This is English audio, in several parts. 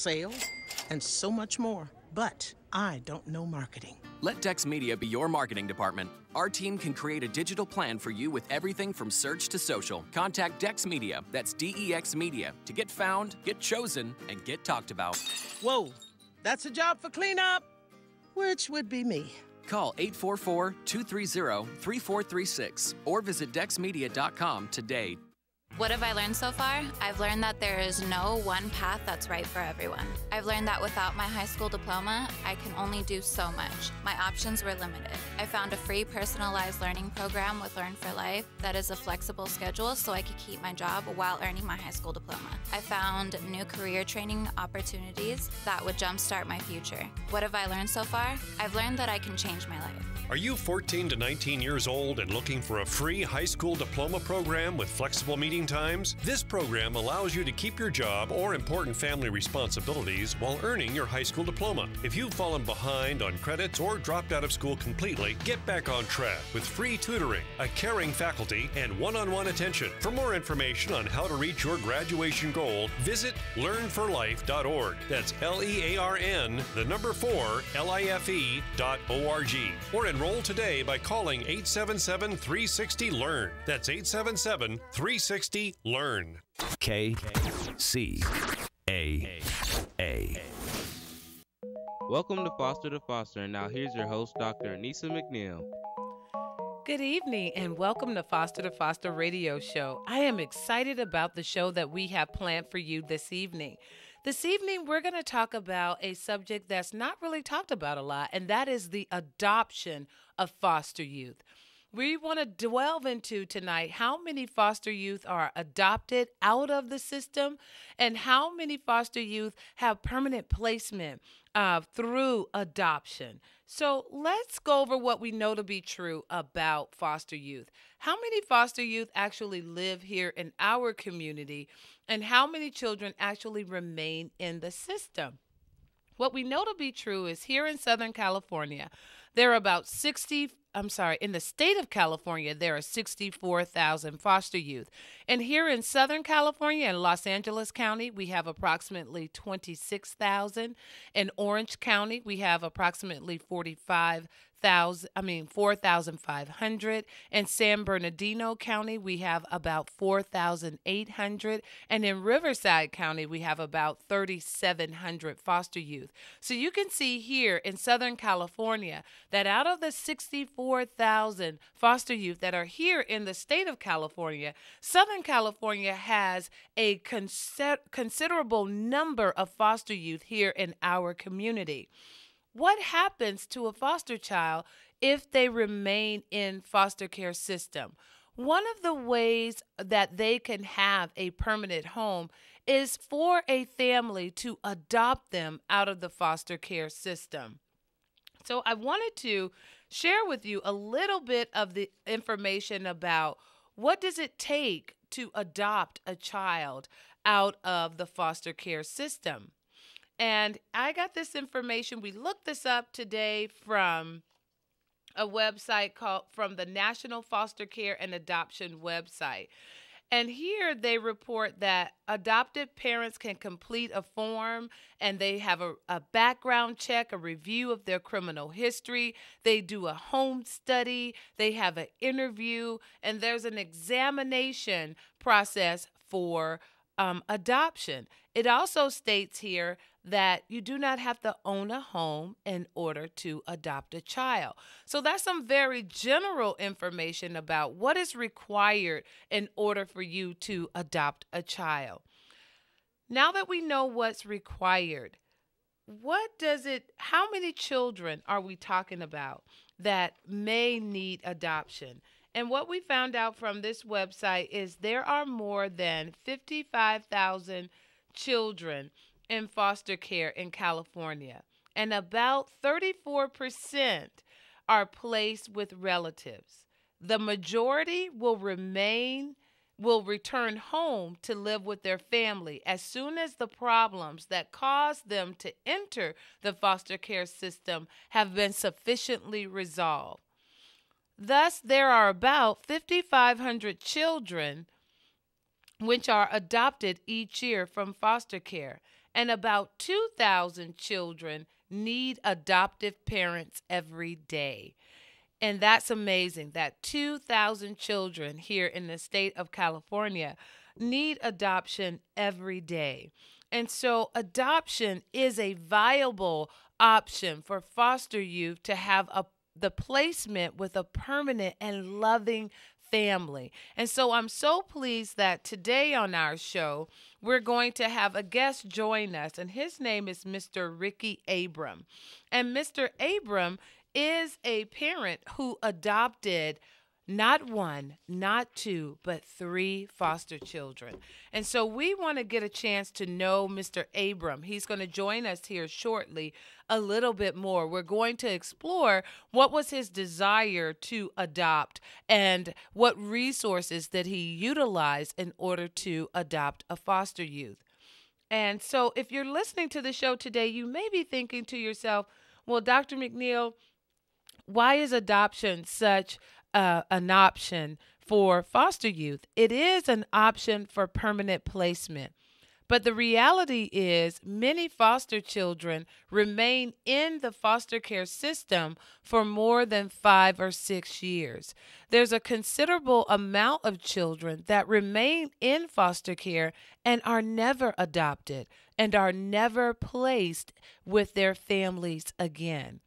sales, and so much more. But I don't know marketing. Let Dex Media be your marketing department. Our team can create a digital plan for you with everything from search to social. Contact Dex Media, that's DEX Media, to get found, get chosen, and get talked about. Whoa, that's a job for cleanup, which would be me. Call 844-230-3436 or visit dexmedia.com today. What have I learned so far? I've learned that there is no one path that's right for everyone. I've learned that without my high school diploma, I can only do so much. My options were limited. I found a free personalized learning program with Learn for Life that is a flexible schedule so I could keep my job while earning my high school diploma. I found new career training opportunities that would jumpstart my future. What have I learned so far? I've learned that I can change my life. Are you 14 to 19 years old and looking for a free high school diploma program with flexible meeting times? This program allows you to keep your job or important family responsibilities while earning your high school diploma. If you've fallen behind on credits or dropped out of school completely, get back on track with free tutoring, a caring faculty, and one-on-one attention. For more information on how to reach your graduation goal, visit learnforlife.org. That's LEARN, the number 4, LIFE.org. Or enroll today by calling 877-360-LEARN. That's 877-360-LEARN. KCAA. Welcome to Foster to Foster, and now here's your host, Dr. Anissa McNeil. Good evening and welcome to Foster Radio Show. I am excited about the show that we have planned for you this evening. This evening, we're going to talk about a subject that's not really talked about a lot, and that is the adoption of foster youth. We want to delve into tonight how many foster youth are adopted out of the system and how many foster youth have permanent placement through adoption. So let's go over what we know to be true about foster youth. How many foster youth actually live here in our community, and how many children actually remain in the system? What we know to be true is here in Southern California, there are about in the state of California, there are 64,000 foster youth. And here in Southern California, in Los Angeles County, we have approximately 26,000. In Orange County, we have approximately 4,500. In San Bernardino County, we have about 4,800. And in Riverside County, we have about 3,700 foster youth. So you can see here in Southern California that out of the 64,000 foster youth that are here in the state of California, Southern California has a considerable number of foster youth here in our community. What happens to a foster child if they remain in foster care system? One of the ways that they can have a permanent home is for a family to adopt them out of the foster care system. So I wanted to share with you a little bit of the information about what does it take to adopt a child out of the foster care system. And I got this information. We looked this up today from a website from the National Foster Care and Adoption website. And here they report that adopted parents can complete a form and they have a background check, a review of their criminal history. They do a home study. They have an interview, and there's an examination process for adoption. It also states here that you do not have to own a home in order to adopt a child. So that's some very general information about what is required in order for you to adopt a child. Now that we know what's required, how many children are we talking about that may need adoption? And what we found out from this website is there are more than 55,000 children in foster care in California, and about 34% are placed with relatives. The majority will return home to live with their family as soon as the problems that caused them to enter the foster care system have been sufficiently resolved. Thus, there are about 5,500 children which are adopted each year from foster care. and about 2,000 children need adoptive parents every day. And that's amazing that 2,000 children here in the state of California need adoption every day. And so adoption is a viable option for foster youth to have the placement with a permanent and loving family. And so I'm so pleased that today on our show, we're going to have a guest join us, and his name is Mr. Ricky Abram. And Mr. Abram is a parent who adopted not one, not two, but 3 foster children. And so we want to get a chance to know Mr. Abram. He's going to join us here shortly a little bit more. We're going to explore what was his desire to adopt and what resources that he utilized in order to adopt a foster youth. And so if you're listening to the show today, you may be thinking to yourself, well, Dr. McNeil, why is adoption such an option for foster youth? It is an option for permanent placement. But the reality is many foster children remain in the foster care system for more than 5 or 6 years. There's a considerable amount of children that remain in foster care and are never adopted and are never placed with their families again.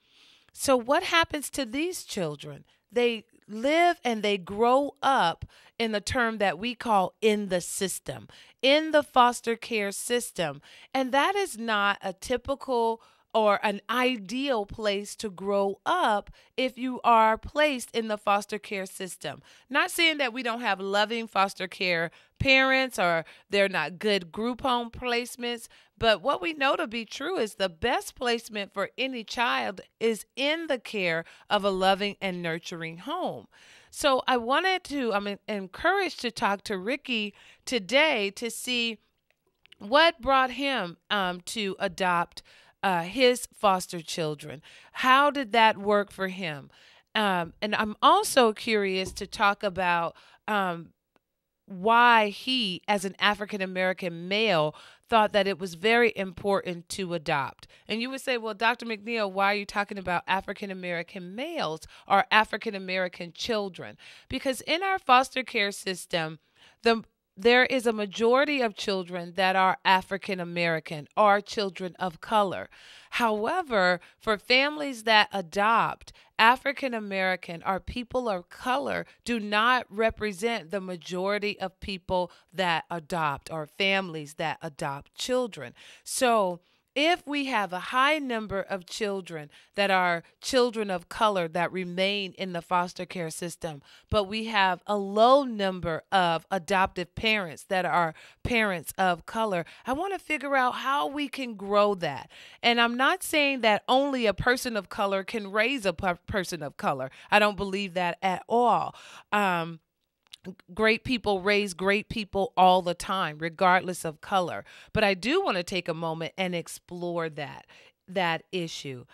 So what happens to these children? They live and they grow up in the term that we call in the system, in the foster care system. And that is not a typical or an ideal place to grow up if you are placed in the foster care system. Not saying that we don't have loving foster care parents or they're not good group home placements, but what we know to be true is the best placement for any child is in the care of a loving and nurturing home. So I'm encouraged to talk to Ricky today to see what brought him to adopt his foster children. How did that work for him? And I'm also curious to talk about why he, as an African-American male, thought that it was very important to adopt. And you would say, well, Dr. McNeil, why are you talking about African-American males or African-American children? Because in our foster care system, there is a majority of children that are African American or children of color. However, for families that adopt, African American or people of color do not represent the majority of people that adopt or families that adopt children. So if we have a high number of children that are children of color that remain in the foster care system, but we have a low number of adoptive parents that are parents of color, I want to figure out how we can grow that. And I'm not saying that only a person of color can raise a person of color. I don't believe that at all. Great people raise great people all the time, regardless of color. But I do want to take a moment and explore that issue.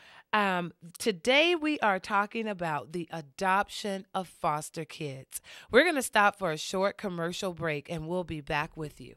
Today we are talking about the adoption of foster kids. We're going to stop for a short commercial break and we'll be back with you.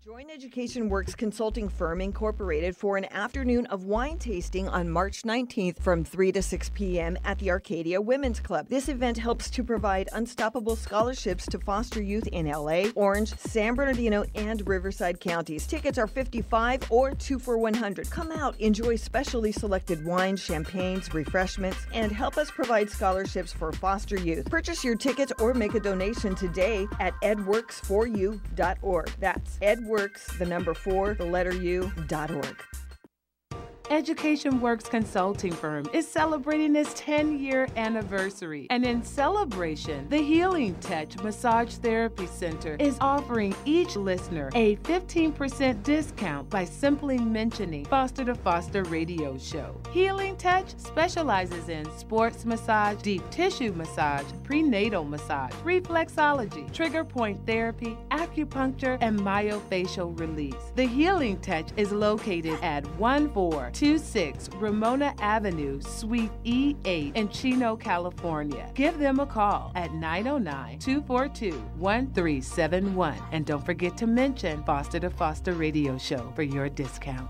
Join Education Works Consulting Firm Incorporated for an afternoon of wine tasting on March 19th from 3 to 6 p.m. at the Arcadia Women's Club. This event helps to provide unstoppable scholarships to foster youth in LA, Orange, San Bernardino, and Riverside counties. Tickets are $55 or 2 for $100. Come out, enjoy specially selected wines, champagnes, refreshments, and help us provide scholarships for foster youth. Purchase your tickets or make a donation today at edworks4u.org. That's edworks, the number 4, the letter U.org. Education Works Consulting Firm is celebrating its 10-year anniversary. And in celebration, the Healing Touch Massage Therapy Center is offering each listener a 15% discount by simply mentioning Foster to Foster radio show. Healing Touch specializes in sports massage, deep tissue massage, prenatal massage, reflexology, trigger point therapy, acupuncture, and myofascial release. The Healing Touch is located at 14 426 Ramona Avenue, Suite E8 in Chino, California. Give them a call at 909-242-1371. And don't forget to mention Foster to Foster Radio Show for your discount.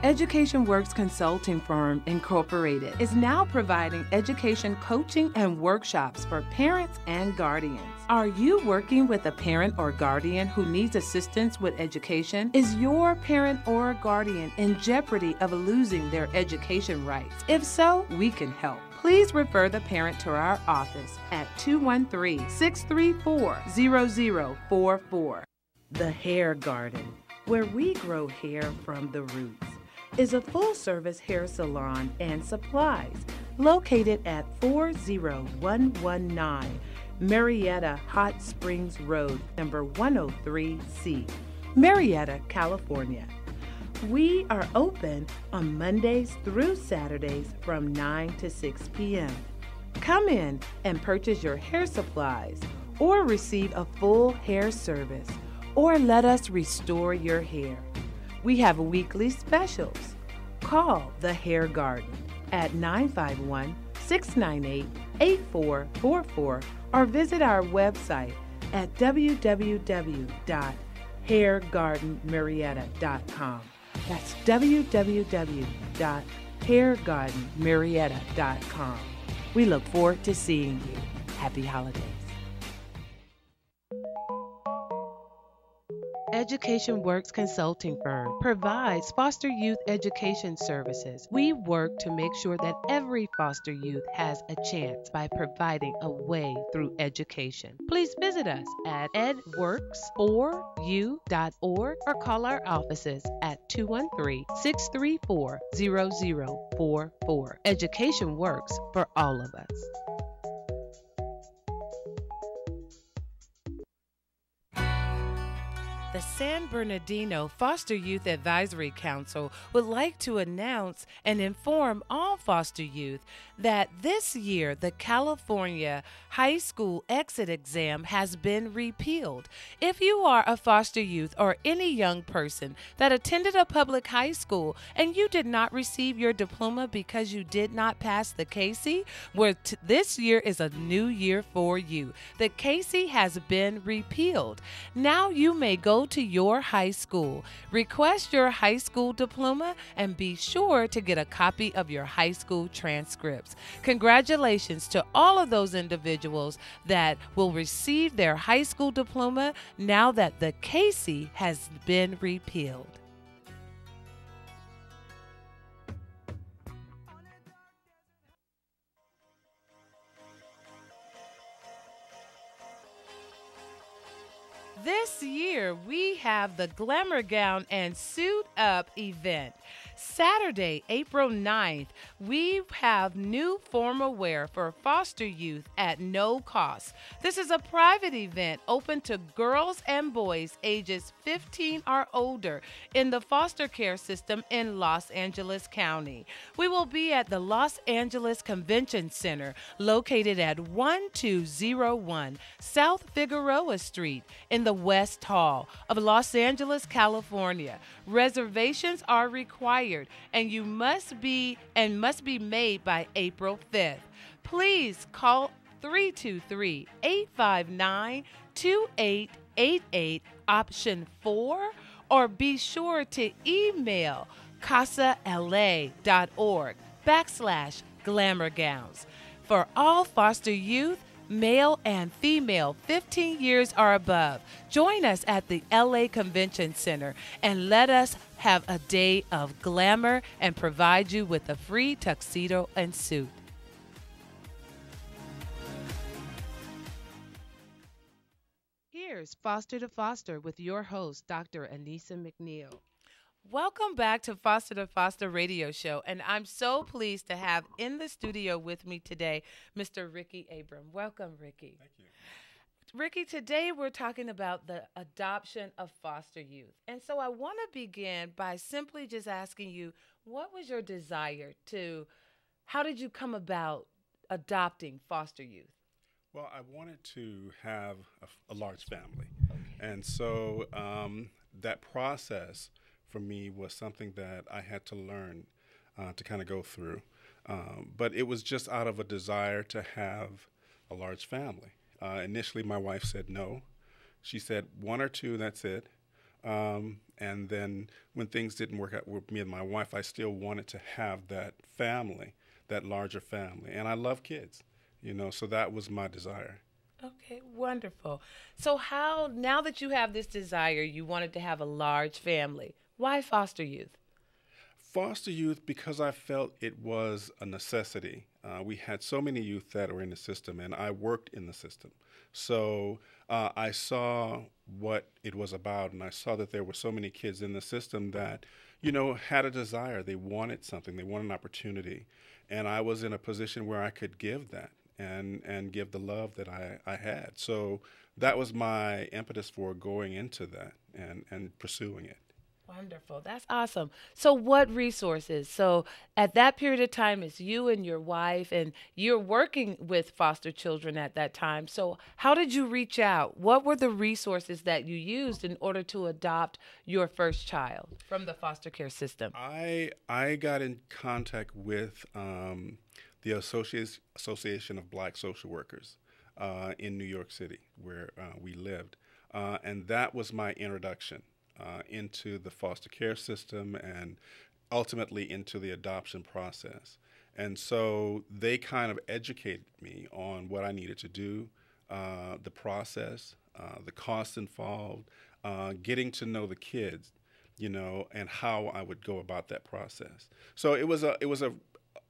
Education Works Consulting Firm Incorporated is now providing education coaching and workshops for parents and guardians. Are you working with a parent or guardian who needs assistance with education? Is your parent or guardian in jeopardy of losing their education rights? If so, we can help. Please refer the parent to our office at 213-634-0044. The Hair Garden, where we grow hair from the roots, is a full-service hair salon and supplies located at 40119 Marietta Hot Springs Road, number 103C, Marietta, California. We are open on Mondays through Saturdays from 9 to 6 p.m. Come in and purchase your hair supplies or receive a full hair service or let us restore your hair. We have weekly specials. Call The Hair Garden at 951-698-8444 or visit our website at www.hairgardenmarietta.com. That's www.hairgardenmarietta.com. We look forward to seeing you. Happy holidays. Education Works Consulting Firm provides foster youth education services. We work to make sure that every foster youth has a chance by providing a way through education. Please visit us at edworks4u.org or call our offices at 213-634-0044. Education works for all of us. The San Bernardino Foster Youth Advisory Council would like to announce and inform all foster youth that this year the California High School Exit Exam has been repealed. If you are a foster youth or any young person that attended a public high school and you did not receive your diploma because you did not pass the KC, this year is a new year for you. The KC has been repealed. Now you may go to your high school, request your high school diploma, and be sure to get a copy of your high school transcripts. Congratulations to all of those individuals that will receive their high school diploma now that the KC has been repealed. This year, we have the Glamour Gown and Suit Up event. Saturday, April 9th, we have new formal wear for foster youth at no cost. This is a private event open to girls and boys ages 15 or older in the foster care system in Los Angeles County. We will be at the Los Angeles Convention Center located at 1201 South Figueroa Street in the West Hall of Los Angeles, California. Reservations are required and must be made by April 5th. Please call 323-859-2888 option 4 or be sure to email casala.org/glamour gowns. For all foster youth, male and female, 15 years or above, join us at the LA Convention Center and let us have a day of glamour and provide you with a free tuxedo and suit. Here's Foster to Foster with your host, Dr. Anissa McNeil. Welcome back to Foster to Foster Radio Show, and I'm so pleased to have in the studio with me today Mr. Ricky Abram. Welcome, Ricky. Thank you. Ricky, today we're talking about the adoption of foster youth. And so I want to begin by simply just asking you, what was your desire how did you come about adopting foster youth? Well, I wanted to have a large family. And so that process for me was something that I had to learn to kind of go through. But it was just out of a desire to have a large family. Initially, my wife said no. She said one or two, that's it. And then when things didn't work out with me and my wife, I still wanted to have that family, that larger family. And I love kids, so that was my desire. Okay, wonderful. So now that you have this desire, you wanted to have a large family, why foster youth? Foster youth because I felt it was a necessity. We had so many youth that were in the system, and I worked in the system. So I saw what it was about, and I saw that there were so many kids in the system that, had a desire. They wanted something. They wanted an opportunity. And I was in a position where I could give that and give the love that I had. So that was my impetus for going into that and pursuing it. Wonderful. That's awesome. So what resources? So at that period of time, it's you and your wife, and you're working with foster children at that time. So how did you reach out? What were the resources that you used in order to adopt your first child from the foster care system? I got in contact with the Association of Black Social Workers in New York City, where we lived. And that was my introduction into the foster care system and ultimately into the adoption process. And so they kind of educated me on what I needed to do, the process, the costs involved, getting to know the kids, and how I would go about that process. So it was a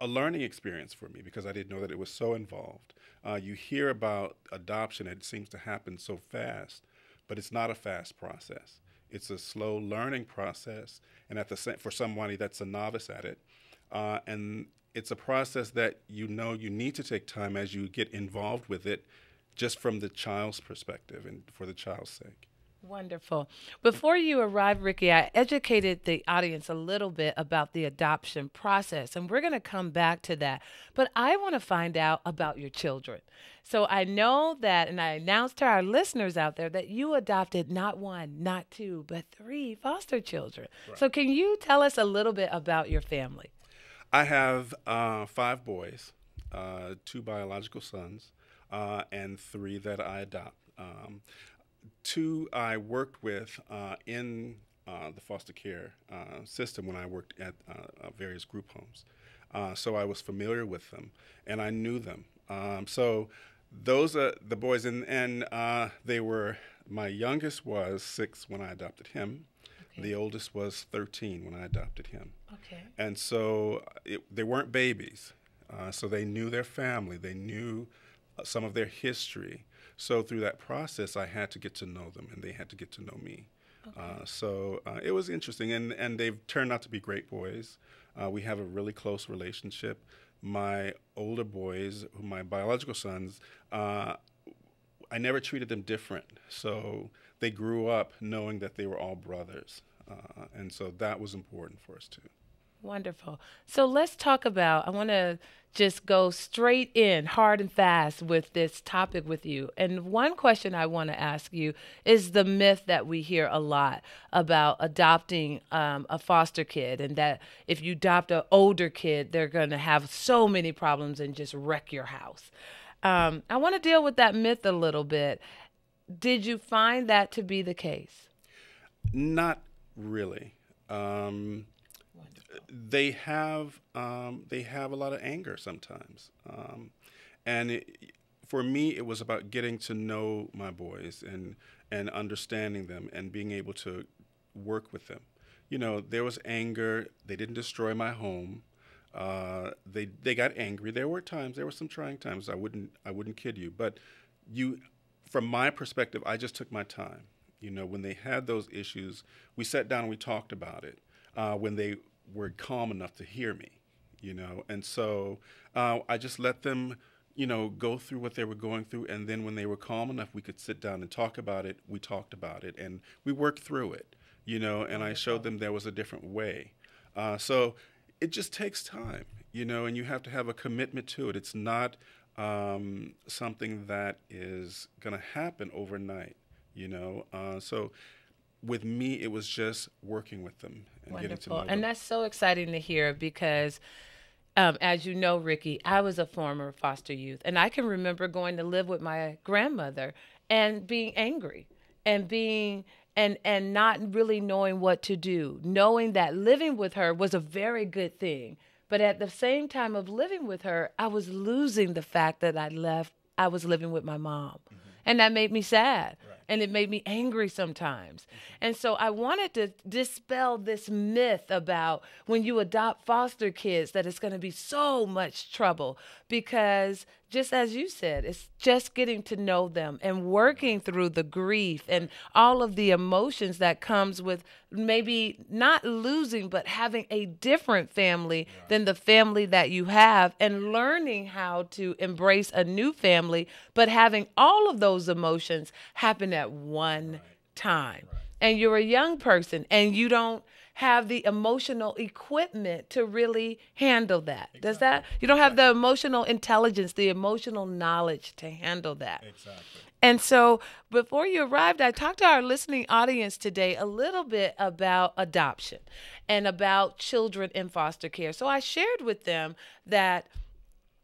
learning experience for me because I didn't know that it was so involved. You hear about adoption, it seems to happen so fast, but it's not a fast process. It's a slow learning process, and for somebody that's a novice at it, and it's a process that you need to take time as you get involved with it, just from the child's perspective and for the child's sake. Wonderful. Before you arrived, Ricky, I educated the audience a little bit about the adoption process, and we're going to come back to that. But I want to find out about your children. So I know that, and I announced to our listeners out there that you adopted not one, not two, but 3 foster children. Right. So can you tell us a little bit about your family? I have 5 boys, 2 biological sons, and 3 that I adopt. 2 I worked with in the foster care system when I worked at various group homes. So I was familiar with them, and I knew them. So those are the boys, and they were, my youngest was 6 when I adopted him. Okay. The oldest was 13 when I adopted him. Okay. And so they weren't babies, so they knew their family, they knew some of their history. So through that process, I had to get to know them, and they had to get to know me. Okay. So it was interesting, and they've turned out to be great boys. We have a really close relationship. My older boys, my biological sons, I never treated them different. So they grew up knowing that they were all brothers, and so that was important for us too. Wonderful. So let's talk about, I want to just go straight in, hard and fast with this topic with you. And one question I want to ask you is the myth that we hear a lot about adopting a foster kid, and that if you adopt an older kid, they're going to have so many problems and just wreck your house. I want to deal with that myth a little bit. Did you find that to be the case? Not really. They have a lot of anger sometimes, and for me, it was about getting to know my boys and understanding them and being able to work with them. There was anger. They didn't destroy my home. They got angry. There were some trying times. I wouldn't kid you, but from my perspective, I just took my time. When they had those issues, we sat down and we talked about it. When they were calm enough to hear me, and so I just let them, go through what they were going through, and then when they were calm enough, we could sit down and talk about it. We talked about it, and we worked through it, and I showed them there was a different way. So it just takes time, and you have to have a commitment to it. It's not something that is going to happen overnight, So with me, it was just working with them and getting to know them. And that's so exciting to hear because, as you know, Ricky, I was a former foster youth, and I can remember going to live with my grandmother and being angry and being and not really knowing what to do, knowing that living with her was a very good thing. But at the same time of living with her, I was losing the fact that I was living with my mom. And that made me sad. Right. And it made me angry sometimes. And so I wanted to dispel this myth about when you adopt foster kids that it's going to be so much trouble, because just as you said, it's just getting to know them and working through the grief and all of the emotions that comes with maybe not losing, but having a different family than the family that you have, and learning how to embrace a new family, but having all of those emotions happen at one time. And you're a young person and you don't have the emotional equipment to really handle that. Exactly. Does that? You don't have the emotional intelligence, the emotional knowledge to handle that. Exactly. And so before you arrived, I talked to our listening audience today a little bit about adoption and about children in foster care. So I shared with them that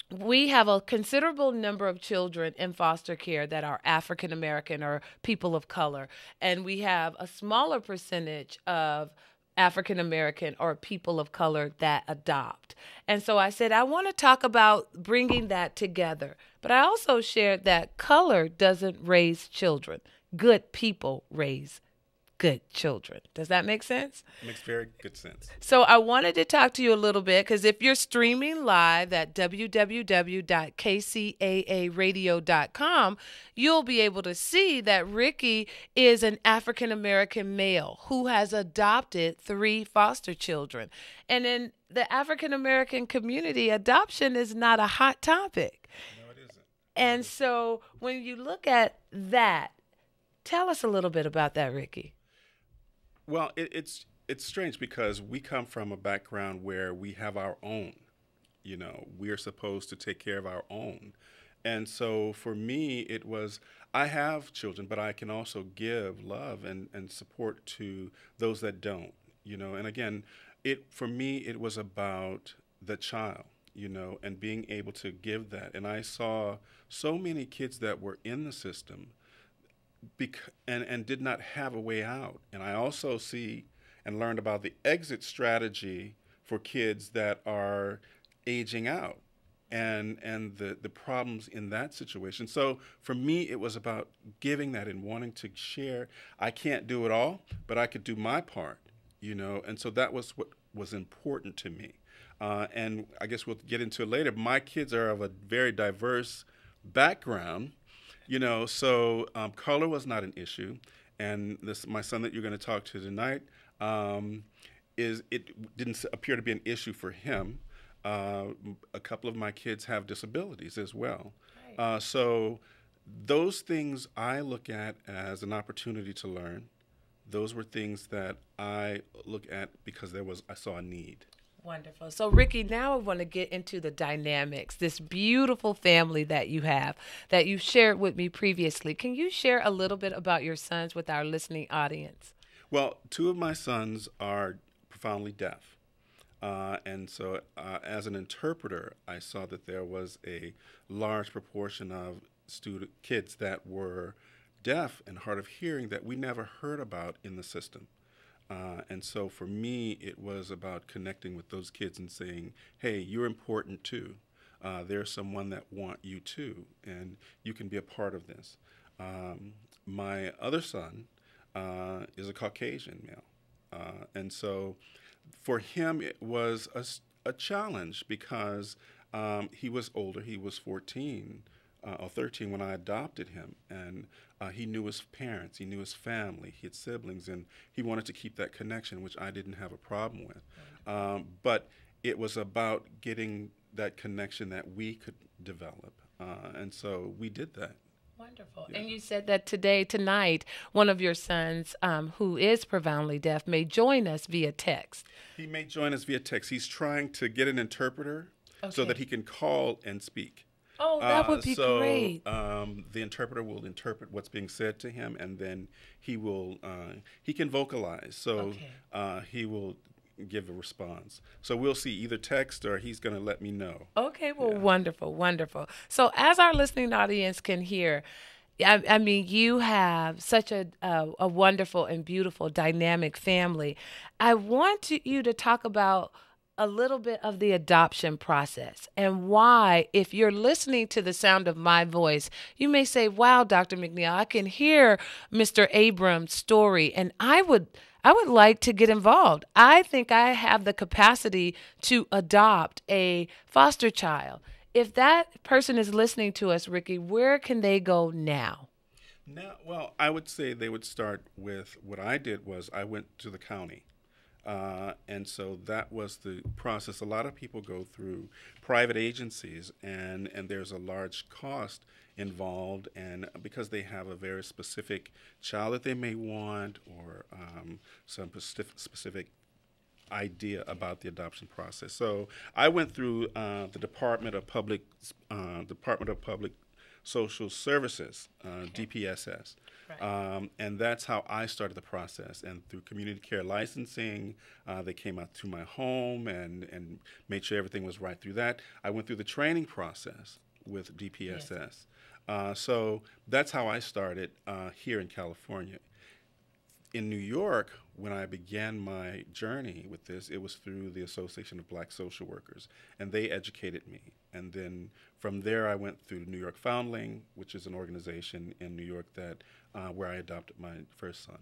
we have a considerable number of children in foster care that are African American or people of color, and we have a smaller percentage of African American or people of color that adopt. And so I said, I want to talk about bringing that together. But I also shared that color doesn't raise children. Good people raise good children. Does that make sense? Makes very good sense. So I wanted to talk to you a little bit, because if you're streaming live at www.kcaaradio.com, you'll be able to see that Ricky is an African-American male who has adopted 3 foster children. And in the African-American community, adoption is not a hot topic. No, it isn't. And so when you look at that, tell us a little bit about that, Ricky. Well, it's strange because we come from a background where we have our own. You know, we're supposed to take care of our own. And so for me, it was, I have children, but I can also give love and support to those that don't, you know. And again, for me, it was about the child, you know, and being able to give that. And I saw so many kids that were in the system and did not have a way out. And I also see and learned about the exit strategy for kids that are aging out and the problems in that situation. So for me, it was about giving that and wanting to share. I can't do it all, but I could do my part, you know, and so that was what was important to me. And I guess we'll get into it later. My kids are of a very diverse background. You know, so color was not an issue, and my son that you're going to talk to tonight, it didn't appear to be an issue for him. A couple of my kids have disabilities as well. Right. So those things I look at as an opportunity to learn. Those were things that I look at because I saw a need. Wonderful. So, Ricky, now I want to get into the dynamics, this beautiful family that you have, that you shared with me previously. Can you share a little bit about your sons with our listening audience? Well, 2 of my sons are profoundly deaf. And so as an interpreter, I saw that there was a large proportion of kids that were deaf and hard of hearing that we never heard about in the system. And so for me, it was about connecting with those kids and saying, hey, you're important too. There's someone that want you too, and you can be a part of this. My other son is a Caucasian male. And so for him, it was a challenge because he was older. He was 14 or 13 when I adopted him, and he knew his parents, he knew his family, he had siblings, and he wanted to keep that connection, which I didn't have a problem with. But it was about getting that connection that we could develop, and so we did that. Wonderful. Yeah. And you said that tonight, one of your sons, who is profoundly deaf, may join us via text. He may join us via text. He's trying to get an interpreter so that he can call and speak. Oh, that would be great. The interpreter will interpret what's being said to him, and then he can vocalize. So he will give a response. So we'll see either text or he's going to let me know. Okay, well, wonderful, wonderful. So as our listening audience can hear, I mean, you have such a wonderful and beautiful dynamic family. I want you to talk about a little bit of the adoption process and why, if you're listening to the sound of my voice, you may say, wow, Dr. McNeil, I can hear Mr. Abram's story, and I would like to get involved. I think I have the capacity to adopt a foster child. If that person is listening to us, Ricky, where can they go now? Well, I would say they would start with what I did was I went to the county. And so that was the process. A lot of people go through private agencies, and there's a large cost involved, and because they have a very specific child that they may want, or some specific idea about the adoption process. So I went through the Department of Public Social Services, DPSS. Right. And that's how I started the process. And through community care licensing, they came out to my home and made sure everything was right through that. I went through the training process with DPSS. Yes. So that's how I started here in California. In New York, when I began my journey with this, it was through the Association of Black Social Workers, and they educated me. And then from there, I went through New York Foundling, which is an organization in New York that where I adopted my first son.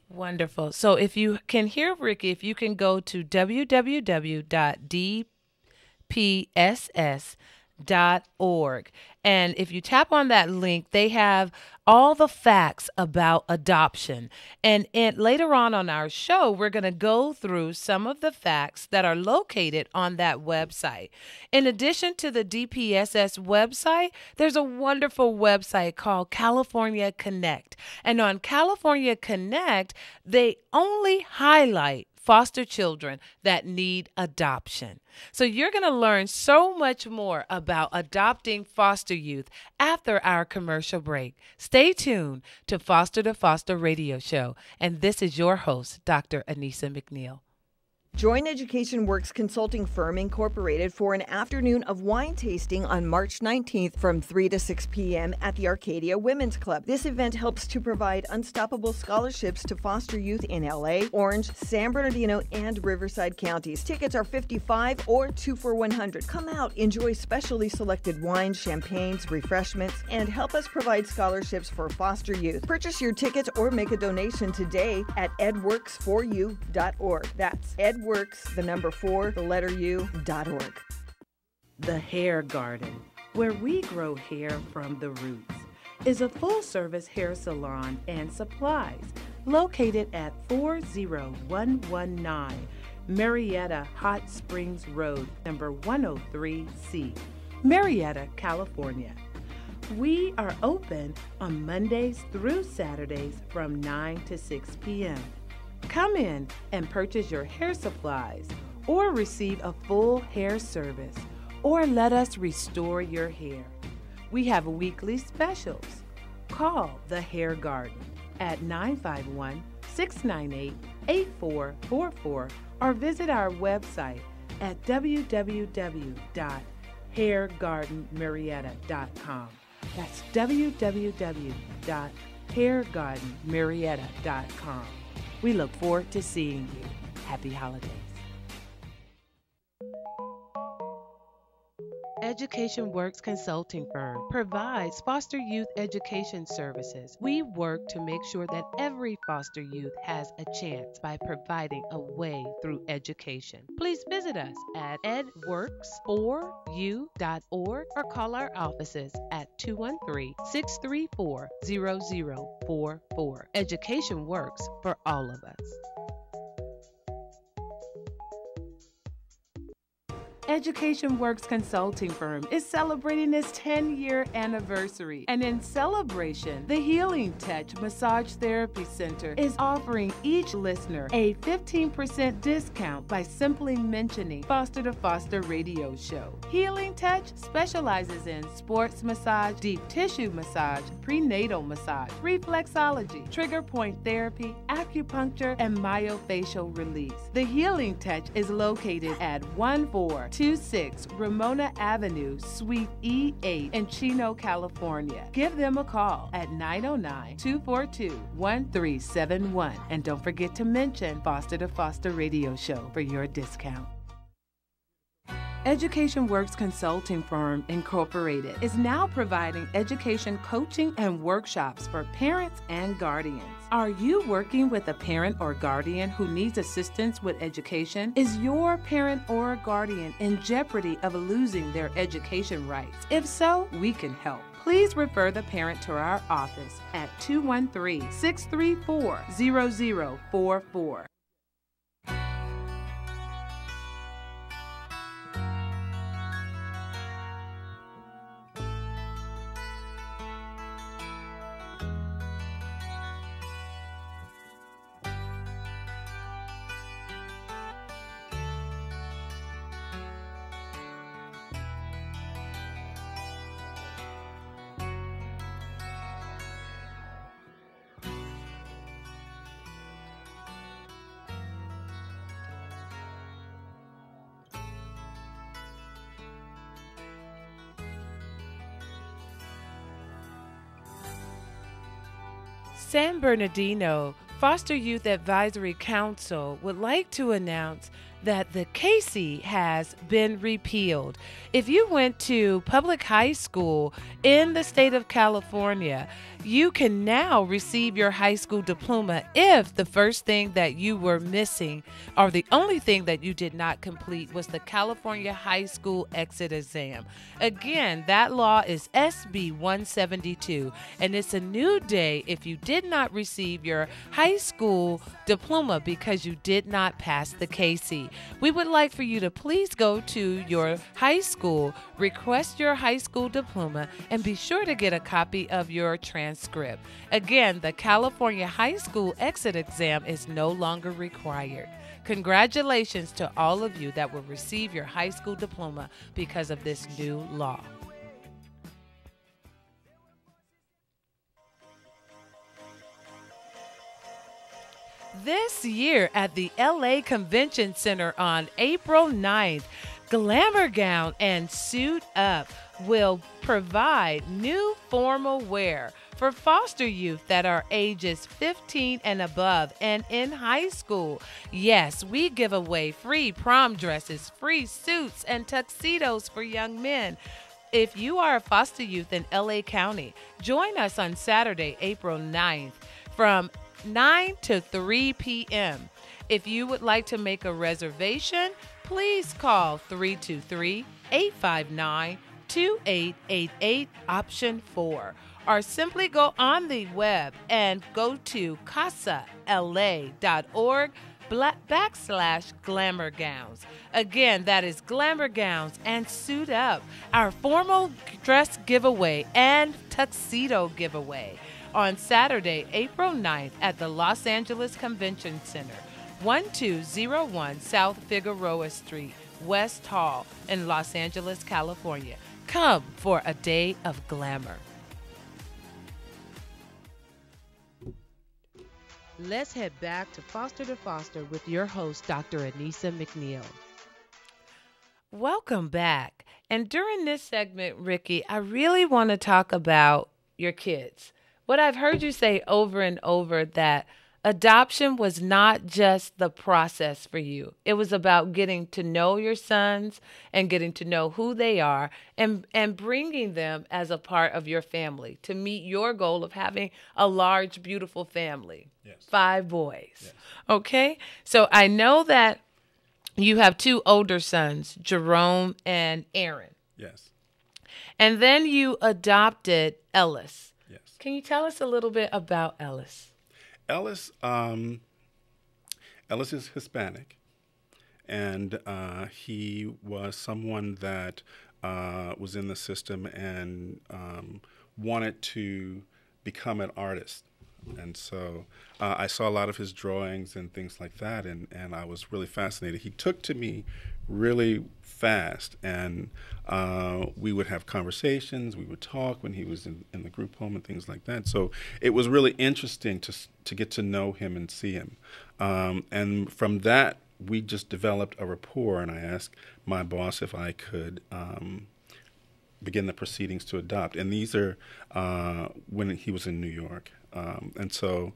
Wonderful. So if you can hear Ricky, if you can go to www.dpss.org. And if you tap on that link, they have all the facts about adoption. And later on our show, we're going to go through some of the facts that are located on that website. In addition to the DPSS website, there's a wonderful website called California Connect. And on California Connect, they only highlight foster children that need adoption. So you're going to learn so much more about adopting foster youth after our commercial break. Stay tuned to Foster to Foster Radio Show. And this is your host, Dr. Anissa McNeil. Join Education Works Consulting Firm Incorporated for an afternoon of wine tasting on March 19th from 3 to 6 p.m. at the Arcadia Women's Club. This event helps to provide unstoppable scholarships to foster youth in LA, Orange, San Bernardino, and Riverside counties. Tickets are $55 or 2 for $100. Come out, enjoy specially selected wines, champagnes, refreshments, and help us provide scholarships for foster youth. Purchase your tickets or make a donation today at edworks4u.org. That's edworks, the number 4, the letter U.org. The Hair Garden, where we grow hair from the roots, is a full-service hair salon and supplies located at 40119 Marietta Hot Springs Road, number 103C, Marietta, California. We are open on Mondays through Saturdays from 9 to 6 p.m. Come in and purchase your hair supplies or receive a full hair service, or let us restore your hair. We have weekly specials. Call The Hair Garden at 951-698-8444 or visit our website at www.hairgardenmarietta.com. That's www.hairgardenmarietta.com. We look forward to seeing you. Happy holidays. Education Works Consulting Firm provides foster youth education services. We work to make sure that every foster youth has a chance by providing a way through education. Please visit us at edworks4u.org or call our offices at 213-634-0044. Education works for all of us. Education Works Consulting Firm is celebrating its 10-year anniversary. And in celebration, the Healing Touch Massage Therapy Center is offering each listener a 15% discount by simply mentioning Foster to Foster Radio Show. Healing Touch specializes in sports massage, deep tissue massage, prenatal massage, reflexology, trigger point therapy, acupuncture, and myofascial release. The Healing Touch is located at 1426 Ramona Avenue, Suite E8 in Chino, California. Give them a call at 909-242-1371. And don't forget to mention Foster to Foster Radio Show for your discount. Education Works Consulting Firm Incorporated is now providing education coaching and workshops for parents and guardians. Are you working with a parent or guardian who needs assistance with education? Is your parent or guardian in jeopardy of losing their education rights? If so, we can help. Please refer the parent to our office at 213-634-0044. San Bernardino Foster Youth Advisory Council would like to announce that the KC has been repealed. If you went to public high school in the state of California, you can now receive your high school diploma if the first thing that you were missing or the only thing that you did not complete was the California High School Exit Exam. Again, that law is SB 172, and it's a new day if you did not receive your high school diploma because you did not pass the KC. We would like for you to please go to your high school, request your high school diploma, and be sure to get a copy of your transcript. Again, the California High School Exit Exam is no longer required. Congratulations to all of you that will receive your high school diploma because of this new law. This year at the LA Convention Center on April 9th, Glamour Gown and Suit Up will provide new formal wear for foster youth that are ages 15 and above and in high school. Yes, we give away free prom dresses, free suits, and tuxedos for young men. If you are a foster youth in LA County, join us on Saturday, April 9th from 9 to 3 p.m. If you would like to make a reservation, please call 323-859-2888 option 4, or simply go on the web and go to casala.org/glamour gowns. Again, that is Glamour Gowns and Suit Up, our formal dress giveaway and tuxedo giveaway on Saturday, April 9th at the Los Angeles Convention Center, 1201 South Figueroa Street, West Hall in Los Angeles, California. Come for a day of glamour. Let's head back to Foster to Foster with your host, Dr. Anissa McNeil. Welcome back. And during this segment, Ricky, I really want to talk about your kids. What I've heard you say over and over, that adoption was not just the process for you. It was about getting to know your sons and getting to know who they are and bringing them as a part of your family to meet your goal of having a large, beautiful family. Yes. 5 boys. Yes. Okay? So I know that you have 2 older sons, Jerome and Aaron. Yes. And then you adopted Ellis. Yes. Can you tell us a little bit about Ellis? Ellis is Hispanic, and he was someone that was in the system and wanted to become an artist. And so I saw a lot of his drawings and things like that, and I was really fascinated. He took to me really fast, and we would have conversations, we would talk when he was in the group home and things like that. So it was really interesting to get to know him and see him. And from that, we just developed a rapport, and I asked my boss if I could begin the proceedings to adopt. And these are when he was in New York. And so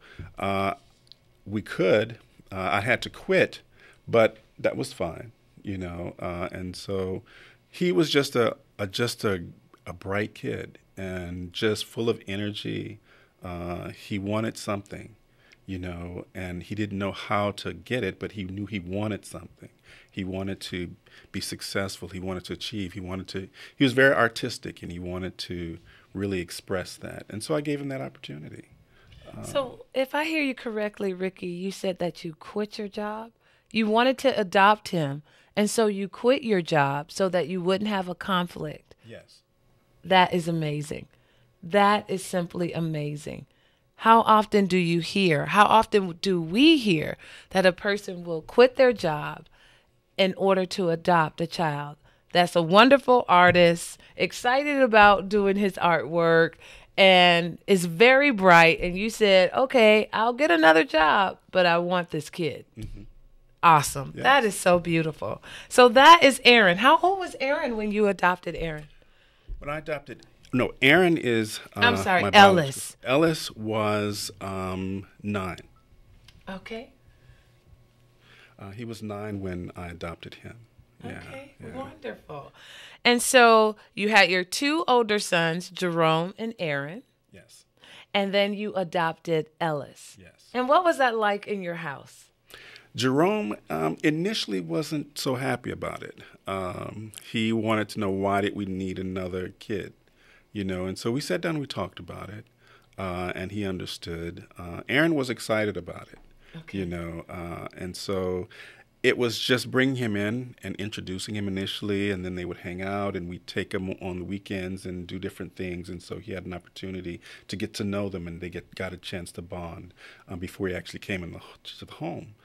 we could, I had to quit, but that was fine, you know. And so he was just a bright kid and just full of energy. He wanted something, you know, and he didn't know how to get it, but he knew he wanted something. He wanted to be successful. He wanted to achieve. He was very artistic, and he wanted to really express that. And so I gave him that opportunity. So if I hear you correctly, Ricky, you said that you quit your job. You wanted to adopt him, and so you quit your job so that you wouldn't have a conflict. Yes. That is amazing. That is simply amazing. How often do you hear, how often do we hear that a person will quit their job in order to adopt a child that's a wonderful artist, excited about doing his artwork, and is very bright, and you said, okay, I'll get another job, but I want this kid. Mm-hmm. Awesome. Yes. That is so beautiful. So that is Aaron. How old was Aaron when you adopted Aaron? When I adopted, no, Aaron is I'm sorry, Ellis. Ellis was 9. Okay. He was 9 when I adopted him. Okay, yeah. Wonderful. And so you had your 2 older sons, Jerome and Aaron. Yes. And then you adopted Ellis. Yes. And what was that like in your house? Jerome initially wasn't so happy about it. He wanted to know, why did we need another kid? You know, and so we sat down and we talked about it, and he understood. Aaron was excited about it, okay. You know, and so it was just bringing him in and introducing him initially, and then they would hang out, and we'd take him on the weekends and do different things. And so he had an opportunity to get to know them, and they got a chance to bond before he actually came to the home.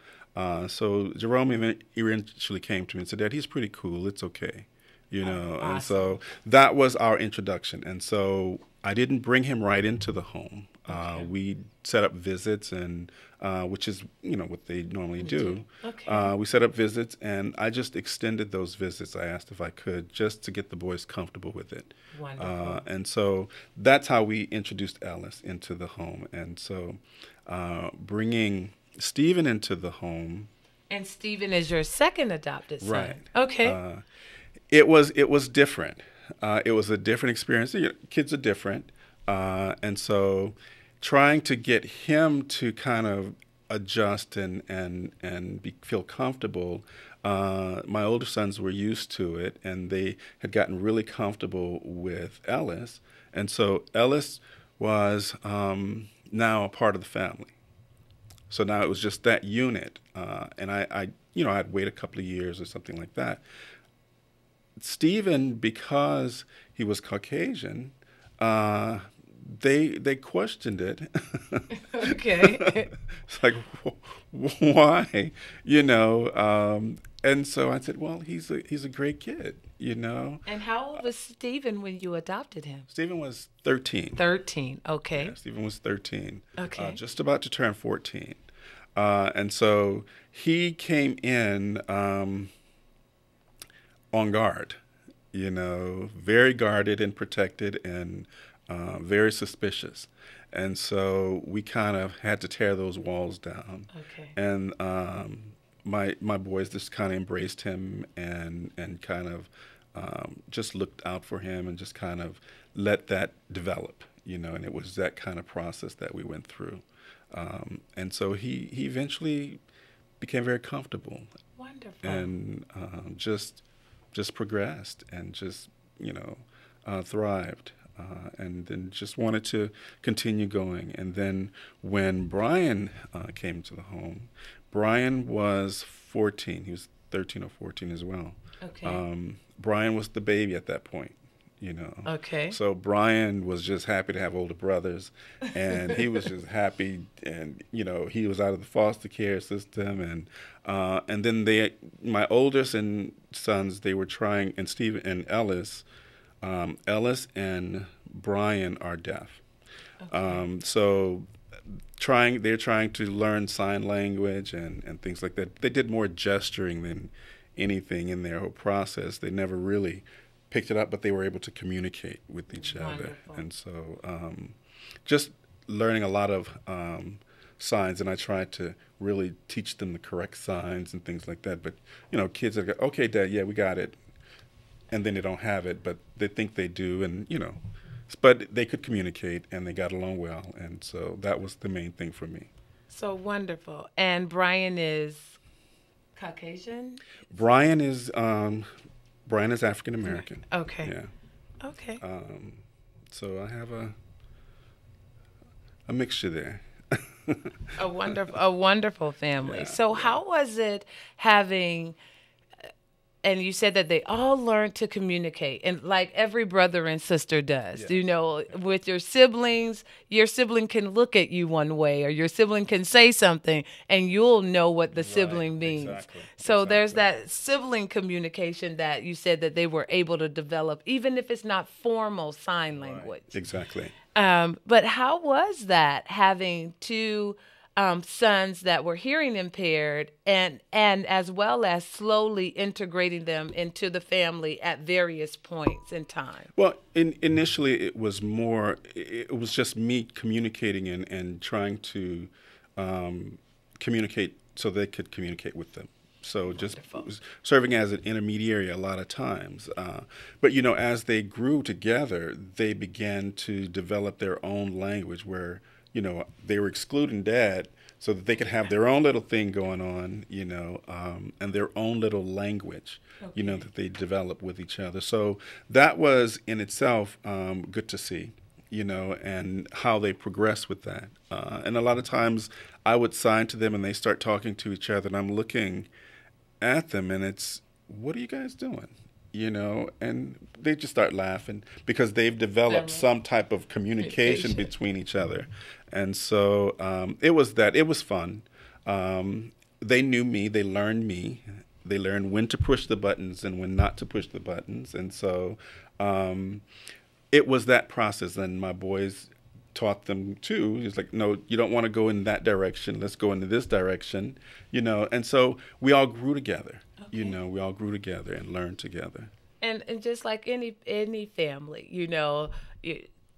So Jerome eventually came to me and said, Dad, he's pretty cool. It's okay. You know, awesome. And so that was our introduction. And so I didn't bring him right into the home. Okay. We set up visits, and which is, you know, what they normally do. Okay. We set up visits, and I just extended those visits. I asked if I could, just to get the boys comfortable with it. Wonderful. And so that's how we introduced Alice into the home. And so bringing Stephen into the home. And Stephen is your second adopted son. Right. Okay. It was different. It was a different experience. You know, kids are different. And so trying to get him to kind of adjust and feel comfortable, my older sons were used to it, and they had gotten really comfortable with Ellis. And so Ellis was now a part of the family. So now it was just that unit. And I'd wait a couple of years or something like that. Stephen, because he was Caucasian, they questioned it. Okay. It's like, why? You know, and so I said, well, he's a great kid, you know. And how old was Stephen when you adopted him? Stephen was 13. 13, okay. Yeah, Stephen was 13. Okay. Just about to turn 14. And so he came in on guard, you know, very guarded and protected, and very suspicious. And so we kind of had to tear those walls down. Okay. And my boys just kind of embraced him and kind of just looked out for him and just kind of let that develop, you know, and it was that kind of process that we went through. And so he eventually became very comfortable. Wonderful. And just progressed and just, you know, thrived. And then just wanted to continue going. And then when Brian came to the home, Brian was 14. He was 13 or 14 as well. Okay. Brian was the baby at that point, you know. Okay. So Brian was just happy to have older brothers, and he was just happy, and you know, he was out of the foster care system, and then my oldest sons, they were trying, and Steve and Ellis and Brian are deaf. Okay. So they're trying to learn sign language and things like that. They did more gesturing than anything in their whole process. They never really picked it up, but they were able to communicate with each other. And so just learning a lot of signs, and I tried to really teach them the correct signs and things like that. But, you know, kids that go, okay, Dad, yeah, we got it. And then they don't have it, but they think they do, and, you know. But they could communicate, and they got along well, and so that was the main thing for me. So wonderful. And Brian is Caucasian? Brian is African American. Okay. Yeah. Okay. So I have a mixture there. A wonderful family. Yeah, so how was it having? And you said that they all learned to communicate, and like every brother and sister does, yes. You know, with your siblings, your sibling can look at you one way, or your sibling can say something, and you'll know what the sibling means. Exactly. So there's that sibling communication that you said that they were able to develop, even if it's not formal sign language. Exactly. But how was that, having two sons that were hearing impaired, and as well as slowly integrating them into the family at various points in time? Well, initially it was just me communicating and trying to communicate so they could communicate with them. So just serving as an intermediary a lot of times. But, you know, as they grew together, they began to develop their own language where, you know, they were excluding Dad so that they could have their own little thing going on, you know, and their own little language, you know, that they developed with each other. So that was in itself good to see, you know, and how they progress with that. And a lot of times I would sign to them and they start talking to each other, and I'm looking at them and it's, what are you guys doing? You know, and they just start laughing because they've developed some type of communication between each other. And so it was fun. They knew me, they learned me, they learned when to push the buttons and when not to push the buttons. And so it was that process, and my boys taught them too. It's like, no, you don't want to go in that direction. Let's go into this direction, you know. And so we all grew together. You know, we all grew together and learned together. And just like any family, you know,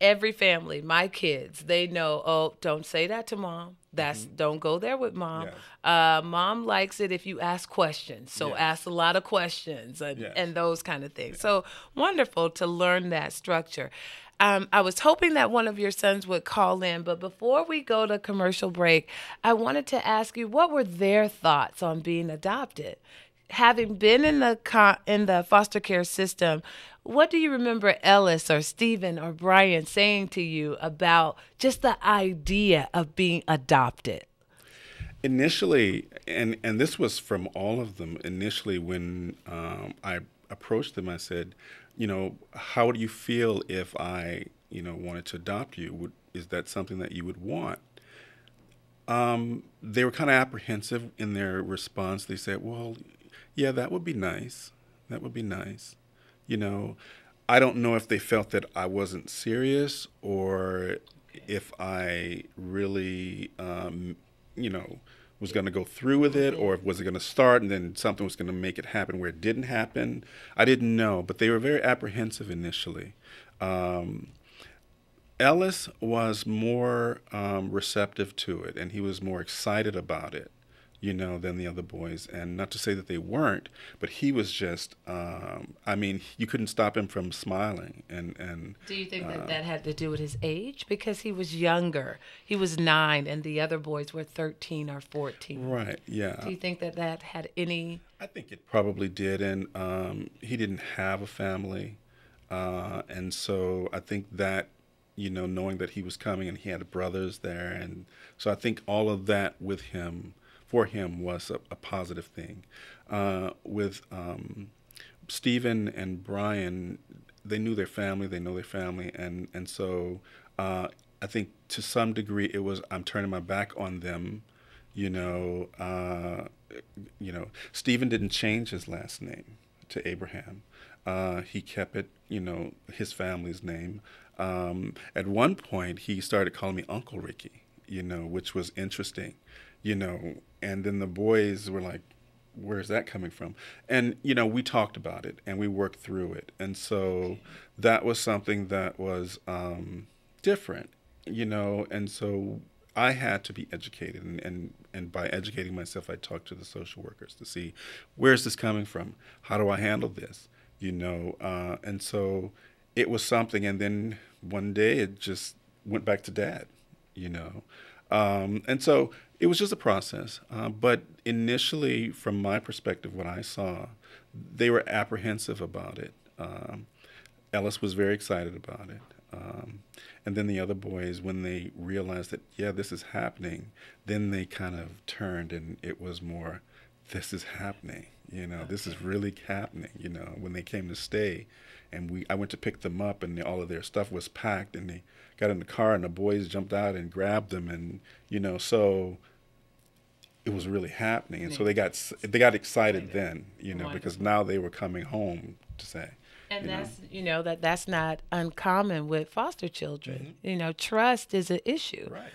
every family, my kids, they know, oh, don't say that to Mom. Don't go there with Mom. Yes. Mom likes it if you ask questions. So ask a lot of questions and those kind of things. So wonderful to learn that structure. I was hoping that one of your sons would call in, but before we go to commercial break, I wanted to ask you, what were their thoughts on being adopted? Having been in the foster care system, what do you remember Ellis or Stephen or Brian saying to you about just the idea of being adopted? Initially, and this was from all of them, initially when I approached them, I said, you know, how do you feel if I, you know, wanted to adopt you? Is that something that you would want? They were kind of apprehensive in their response. They said, well, yeah, that would be nice. That would be nice. You know, I don't know if they felt that I wasn't serious or if I really, you know, was going to go through with it, or was it going to start and then something was going to make it happen where it didn't happen. I didn't know, but they were very apprehensive initially. Ellis was more receptive to it, and he was more excited about it, you know, than the other boys. And not to say that they weren't, but he was just, I mean, you couldn't stop him from smiling. And do you think that had to do with his age? Because he was younger. He was 9, and the other boys were 13 or 14. Right, yeah. Do you think that had any? I think it probably did. And he didn't have a family. And so I think that, you know, knowing that he was coming and he had brothers there. And so I think all of that with him for him was a positive thing. With Stephen and Brian, they knew their family, they know their family, and so I think to some degree it was I'm turning my back on them. Stephen didn't change his last name to Abraham. He kept it, his family's name. At one point, he started calling me Uncle Ricky, which was interesting, and then the boys were like, where's that coming from? And, we talked about it and we worked through it. And so that was something that was different, and so I had to be educated. And by educating myself, I talked to the social workers to see, where's this coming from? How do I handle this? And so it was something. And then one day it just went back to Dad, and so it was just a process. But initially, from my perspective, what I saw, they were apprehensive about it. Ellis was very excited about it. And then the other boys, when they realized that, yeah, this is happening, then they kind of turned and it was more, this is happening, this is really happening, when they came to stay. And I went to pick them up and all of their stuff was packed and they got in the car and the boys jumped out and grabbed them and, so it was really happening. And so they got excited then, because now they were coming home to say. And that's not uncommon with foster children. Mm-hmm. Trust is an issue. Right.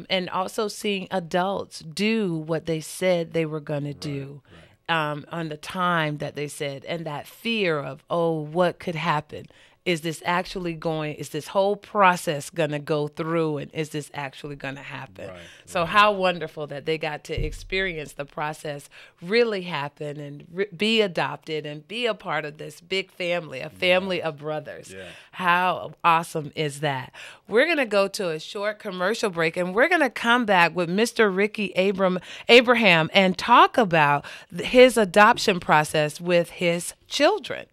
And also seeing adults do what they said they were going to do. Right. On the time that they said, and that fear of, what could happen? Is this whole process going to go through, and is this actually going to happen? Right, so how wonderful that they got to experience the process really happen and be adopted and be a part of this big family, a family of brothers. Yeah. How awesome is that? We're going to go to a short commercial break, and we're going to come back with Mr. Ricky Abraham and talk about his adoption process with his children.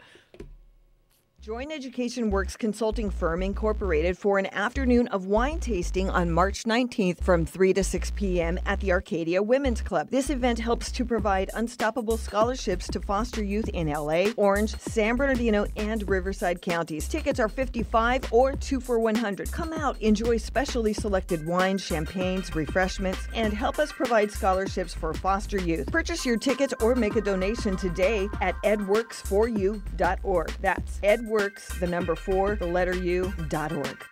Join Education Works Consulting Firm Incorporated for an afternoon of wine tasting on March 19th from 3 to 6 p.m. at the Arcadia Women's Club. This event helps to provide unstoppable scholarships to foster youth in LA, Orange, San Bernardino, and Riverside counties. Tickets are $55 or 2 for $100. Come out, enjoy specially selected wines, champagnes, refreshments, and help us provide scholarships for foster youth. Purchase your tickets or make a donation today at edworks4u.org. That's edworks, the number 4, the letter U.org.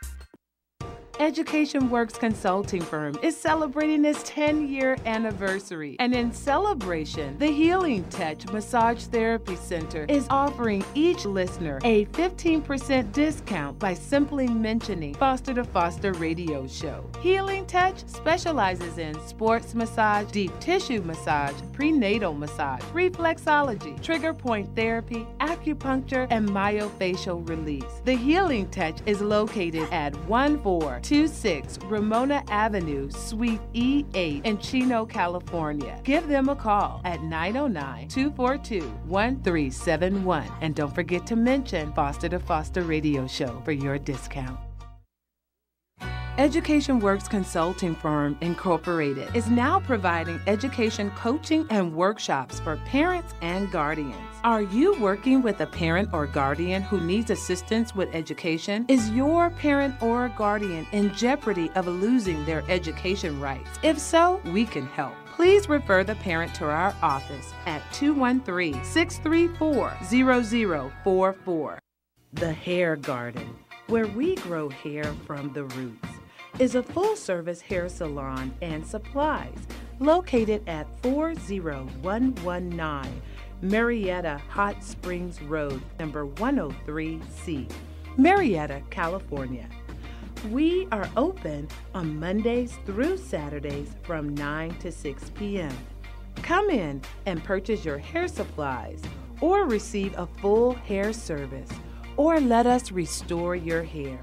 Education Works Consulting Firm is celebrating its 10-year anniversary. And in celebration, the Healing Touch Massage Therapy Center is offering each listener a 15% discount by simply mentioning Foster to Foster Radio Show. Healing Touch specializes in sports massage, deep tissue massage, prenatal massage, reflexology, trigger point therapy, acupuncture, and myofascial release. The Healing Touch is located at 1426 Ramona Avenue, Suite E8 in Chino, California. Give them a call at 909-242-1371. And don't forget to mention Foster to Foster Radio Show for your discount. Education Works Consulting Firm Incorporated is now providing education coaching and workshops for parents and guardians. Are you working with a parent or guardian who needs assistance with education? Is your parent or guardian in jeopardy of losing their education rights? If so, we can help. Please refer the parent to our office at 213-634-0044. The Hair Garden, where we grow hair from the roots, is a full-service hair salon and supplies located at 40119 Marietta Hot Springs Road, number 103C, Marietta, California. We are open on Mondays through Saturdays from 9 to 6 p.m. Come in and purchase your hair supplies or receive a full hair service, or let us restore your hair.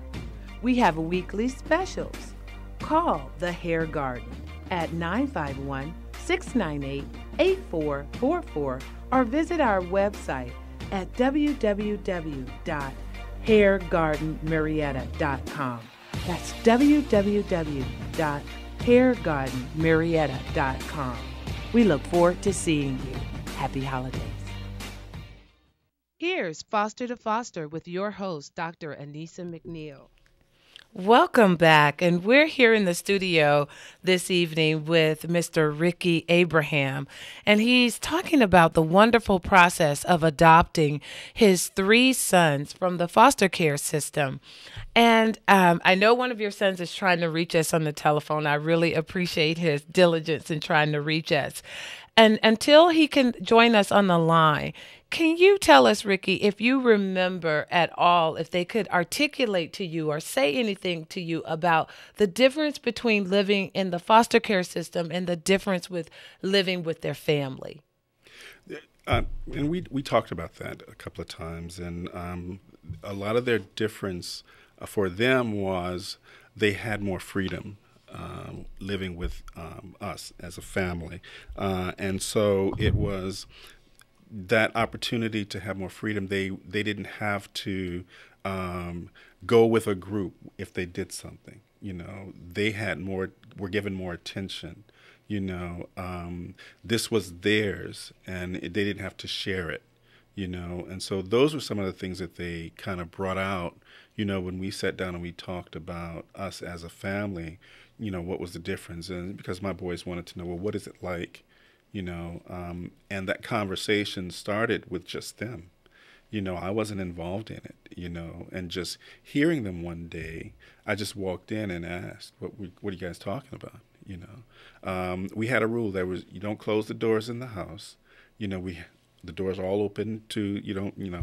We have weekly specials. Call The Hair Garden at 951-698-8444 or visit our website at www.hairgardenmarietta.com. That's www.hairgardenmarietta.com. We look forward to seeing you. Happy holidays. Here's Foster to Foster with your host, Dr. Anissa McNeil. Welcome back, and we're here in the studio this evening with Mr. Ricky Abraham, and he's talking about the wonderful process of adopting his 3 sons from the foster care system. And I know one of your sons is trying to reach us on the telephone. I really appreciate his diligence in trying to reach us. And until he can join us on the line, can you tell us, Ricky, if you remember at all, if they could articulate to you or say anything to you about the difference between living in the foster care system and the difference with living with their family? And we talked about that a couple of times, and a lot of their difference for them was they had more freedom. Living with us as a family. And so it was that opportunity to have more freedom. They didn't have to go with a group if they did something. They had were given more attention. This was theirs, and they didn't have to share it. And so those were some of the things that they kind of brought out, when we sat down and we talked about us as a family, what was the difference? And because my boys wanted to know, well, what is it like? And that conversation started with just them. I wasn't involved in it, and just hearing them one day, I just walked in and asked, what are you guys talking about? We had a rule that was, you don't close the doors in the house. The doors are all open to,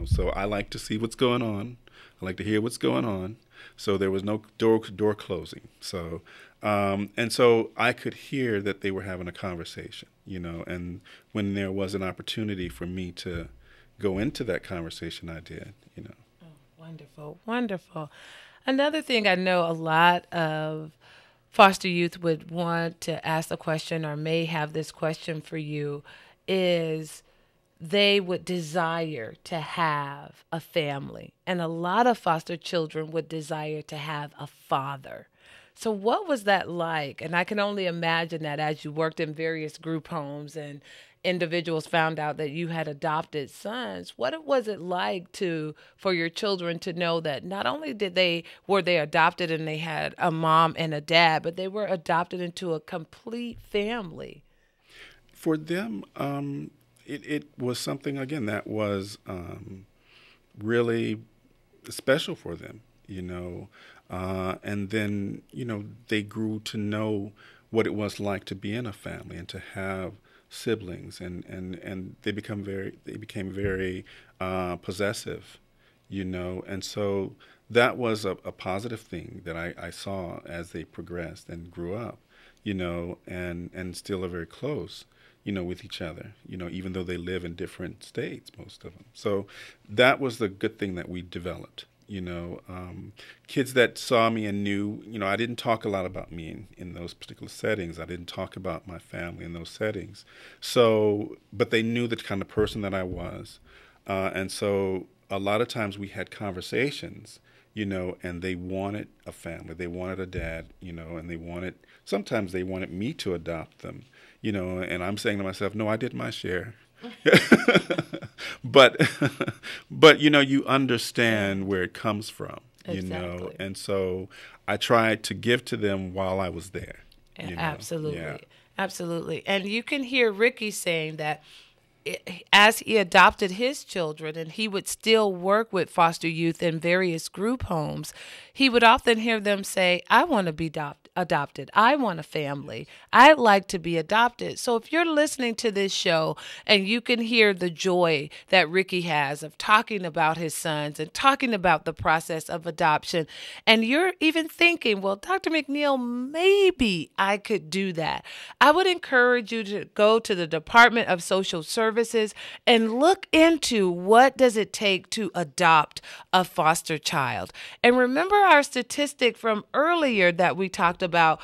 so I like to see what's going on. I like to hear what's going on. So there was no door closing. So, and so I could hear that they were having a conversation, and when there was an opportunity for me to go into that conversation, I did, Oh, wonderful, wonderful. Another thing I know a lot of foster youth would want to ask a question or may have this question for you is they would desire to have a family. And a lot of foster children would desire to have a father. So what was that like? And I can only imagine that as you worked in various group homes and individuals found out that you had adopted sons, what was it like for your children to know that not only were they adopted and they had a mom and a dad, but they were adopted into a complete family? For them, it was something, again, that was really special for them, and then, they grew to know what it was like to be in a family and to have siblings, and they became very possessive, and so that was a positive thing that I saw as they progressed and grew up, and still are very close, with each other, even though they live in different states, most of them. So that was the good thing that we developed. Kids that saw me and knew, I didn't talk a lot about me in those particular settings. I didn't talk about my family in those settings. So, but they knew the kind of person that I was. And so a lot of times we had conversations, and they wanted a family. They wanted a dad, and sometimes they wanted me to adopt them, and I'm saying to myself, no, I did my share. but you understand where it comes from, Exactly. and so I tried to give to them while I was there. Absolutely. Yeah. Absolutely. And you can hear Ricky saying that as he adopted his children and he would still work with foster youth in various group homes, he would often hear them say, I want to be adopted. I want a family. I'd like to be adopted. So if you're listening to this show and you can hear the joy that Ricky has of talking about his sons and talking about the process of adoption, and you're even thinking, well, Dr. McNeil, maybe I could do that, I would encourage you to go to the Department of Social Services and look into what does it take to adopt a foster child. And remember our statistic from earlier that we talked about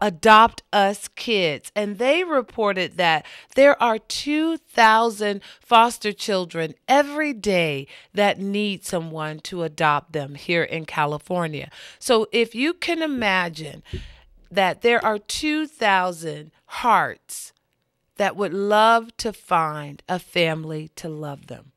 Adopt Us Kids, and they reported that there are 2,000 foster children every day that need someone to adopt them here in California. So if you can imagine that there are 2,000 hearts that would love to find a family to love them.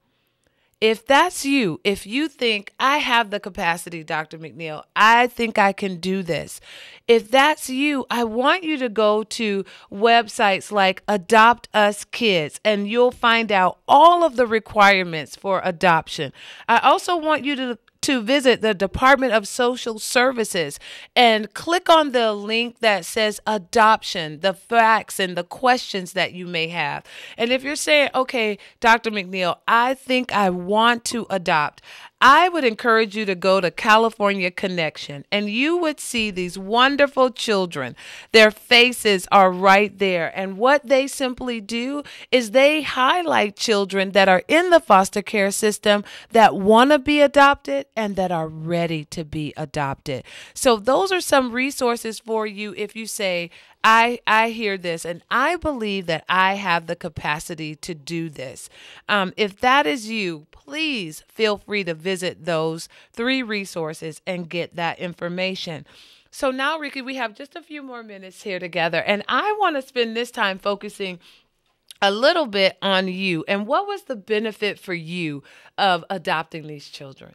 If that's you, if you think I have the capacity, Dr. McNeil, I think I can do this. If that's you, I want you to go to websites like Adopt Us Kids, and you'll find out all of the requirements for adoption. I also want you to visit the Department of Social Services and click on the link that says adoption, the facts and the questions that you may have. And if you're saying, okay, Dr. McNeil, I think I want to adopt, I would encourage you to go to California Connection, and you would see these wonderful children. Their faces are right there. And what they simply do is they highlight children that are in the foster care system that want to be adopted and that are ready to be adopted. So those are some resources for you if you say, I hear this and I believe that I have the capacity to do this. If that is you, please feel free to visit those 3 resources and get that information. So now, Ricky, we have just a few more minutes here together, and I want to spend this time focusing a little bit on you. And what was the benefit for you of adopting these children?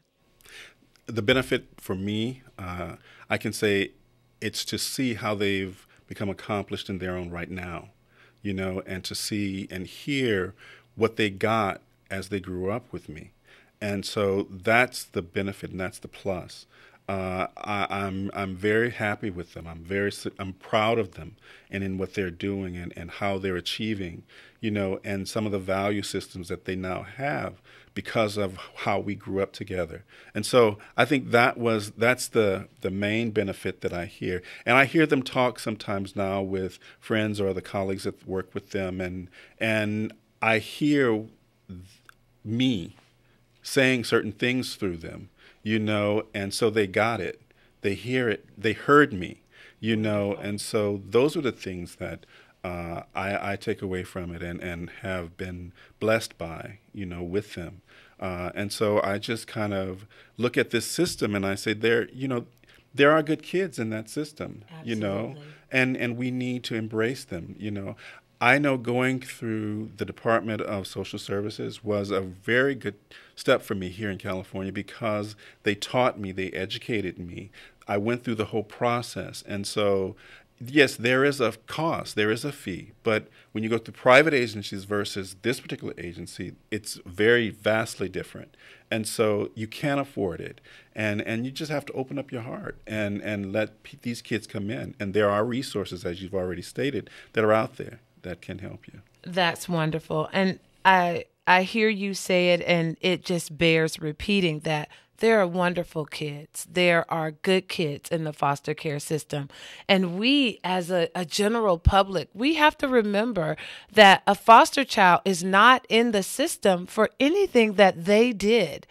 The benefit for me, I can say it's to see how they've become accomplished in their own right now, and to see and hear what they got as they grew up with me. And so that's the benefit and that's the plus. I'm very happy with them. I'm proud of them and in what they're doing and how they're achieving, and some of the value systems that they now have because of how we grew up together. And so I think that's the main benefit that I hear. And I hear them talk sometimes now with friends or other colleagues that work with them, and I hear me saying certain things through them, and so they got it. They hear it. They heard me, and so those are the things that I take away from it and have been blessed by, with them. And so I just kind of look at this system and I say there are good kids in that system, Absolutely. and we need to embrace them, I know going through the Department of Social Services was a very good step for me here in California because they taught me, they educated me. I went through the whole process. And so, yes, there is a cost, there is a fee. But when you go to private agencies versus this particular agency, it's very vastly different. And so you can't afford it. And you just have to open up your heart and let these kids come in. And there are resources, as you've already stated, that are out there that can help you. That's wonderful. And I hear you say it, and it just bears repeating that there are wonderful kids. There are good kids in the foster care system. And we, as a general public, we have to remember that a foster child is not in the system for anything that they did.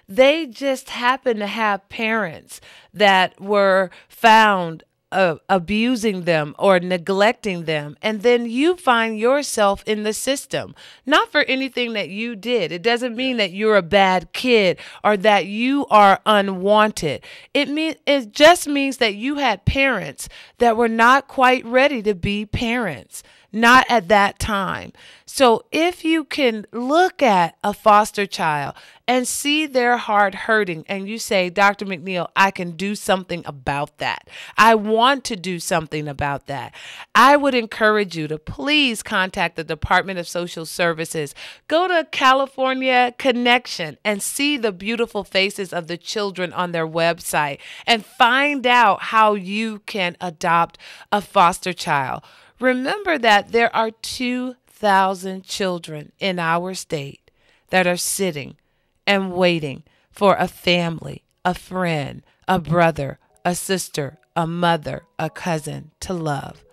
They just happen to have parents that were found abusing them or neglecting them, and then you find yourself in the system, not for anything that you did. It doesn't mean that you're a bad kid or that you are unwanted. It just means that you had parents that were not quite ready to be parents, not at that time. So if you can look at a foster child and see their heart hurting and you say, Dr. McNeil, I can do something about that. I want to do something about that. I would encourage you to please contact the Department of Social Services. Go to California Connection and see the beautiful faces of the children on their website and find out how you can adopt a foster child. Remember that there are 2,000 children in our state that are sitting and waiting for a family, a friend, a brother, a sister, a mother, a cousin to love.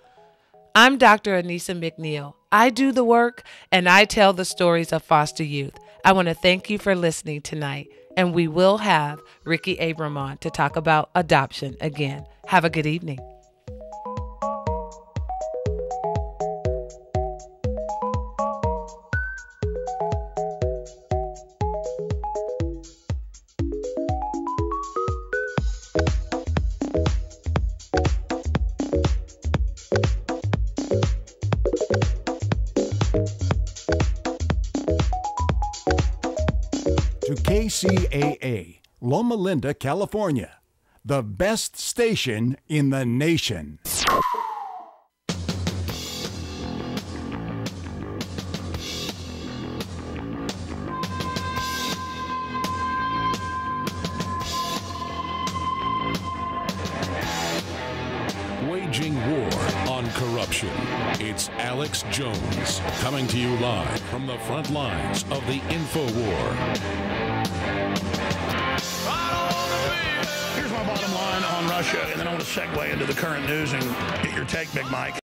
I'm Dr. Anissa McNeil. I do the work and I tell the stories of foster youth. I want to thank you for listening tonight, and we will have Ricky Abram on to talk about adoption again. Have a good evening. To KCAA, Loma Linda, California, the best station in the nation. Waging war on corruption. It's Alex Jones coming to you live from the front lines of the InfoWar. Here's my bottom line on Russia, and then I want to segue into the current news and get your take, Big Mike.